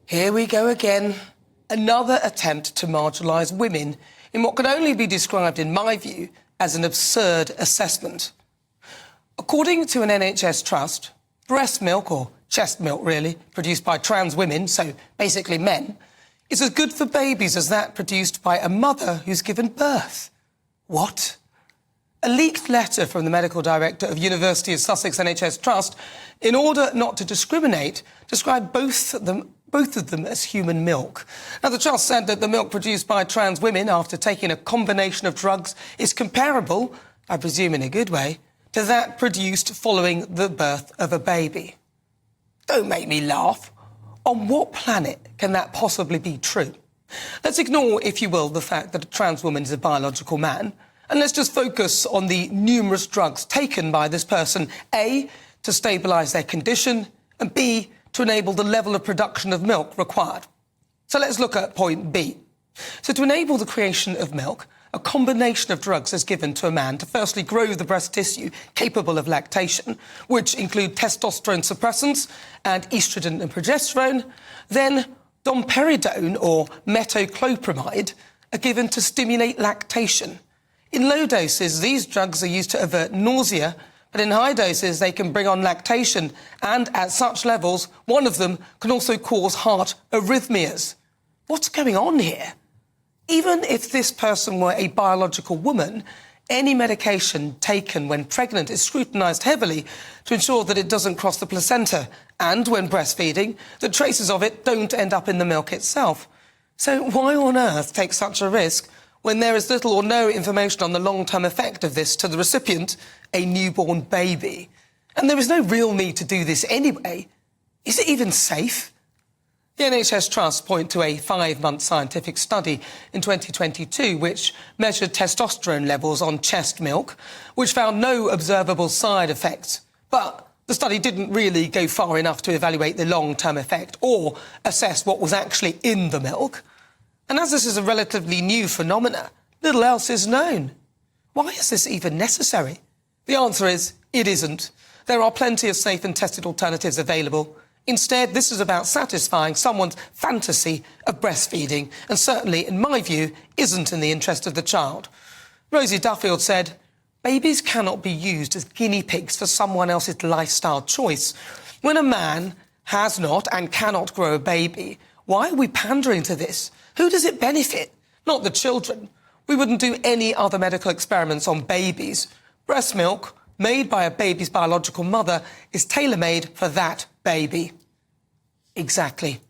Here we go again. Another attempt to marginalise women in what can only be described, in my view, as an absurd assessment. According to an NHS trust, breast milk, or chest milk really, produced by trans women, so basically men, is as good for babies as that produced by a mother who's given birth. What? A leaked letter from the Medical Director of University of Sussex NHS Trust, in order not to discriminate, described both of them as human milk. Now, the Trust said that the milk produced by trans women after taking a combination of drugs is comparable, I presume in a good way, to that produced following the birth of a baby. Don't make me laugh. On what planet can that possibly be true? Let's ignore, if you will, the fact that a trans woman is a biological man, and let's just focus on the numerous drugs taken by this person, A, to stabilise their condition, and B, to enable the level of production of milk required. So let's look at point B. So to enable the creation of milk, a combination of drugs is given to a man to firstly grow the breast tissue capable of lactation, which include testosterone suppressants and estrogen and progesterone. Then domperidone, or metoclopramide, are given to stimulate lactation. In low doses, these drugs are used to avert nausea, but in high doses they can bring on lactation, and at such levels, one of them can also cause heart arrhythmias. What's going on here? Even if this person were a biological woman, any medication taken when pregnant is scrutinised heavily to ensure that it doesn't cross the placenta, and when breastfeeding, that traces of it don't end up in the milk itself. So why on earth take such a risk when there is little or no information on the long-term effect of this to the recipient, a newborn baby? And there is no real need to do this anyway. Is it even safe? The NHS Trust point to a 5-month scientific study in 2022 which measured testosterone levels on chest milk, which found no observable side effects. But the study didn't really go far enough to evaluate the long-term effect or assess what was actually in the milk. And as this is a relatively new phenomena, little else is known. Why is this even necessary? The answer is, it isn't. There are plenty of safe and tested alternatives available. Instead, this is about satisfying someone's fantasy of breastfeeding, and certainly, in my view, isn't in the interest of the child. Rosie Duffield said, "Babies cannot be used as guinea pigs for someone else's lifestyle choice. When a man has not and cannot grow a baby, why are we pandering to this? Who does it benefit? Not the children. We wouldn't do any other medical experiments on babies. Breast milk, made by a baby's biological mother, is tailor-made for that baby." Exactly.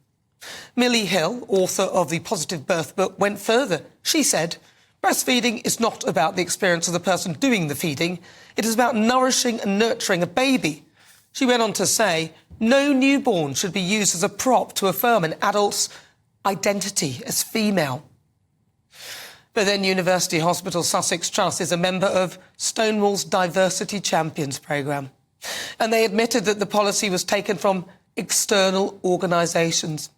Millie Hill, author of the Positive Birth book, went further. She said, "Breastfeeding is not about the experience of the person doing the feeding. It is about nourishing and nurturing a baby." She went on to say, "No newborn should be used as a prop to affirm an adult's identity as female." But then University Hospital Sussex Trust is a member of Stonewall's Diversity Champions programme, and they admitted that the policy was taken from external organisations.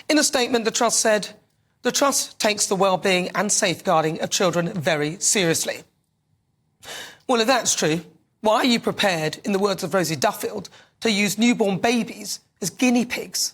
In a statement, the Trust said, "The Trust takes the well-being and safeguarding of children very seriously." Well, if that's true, why are you prepared, in the words of Rosie Duffield, to use newborn babies as guinea pigs?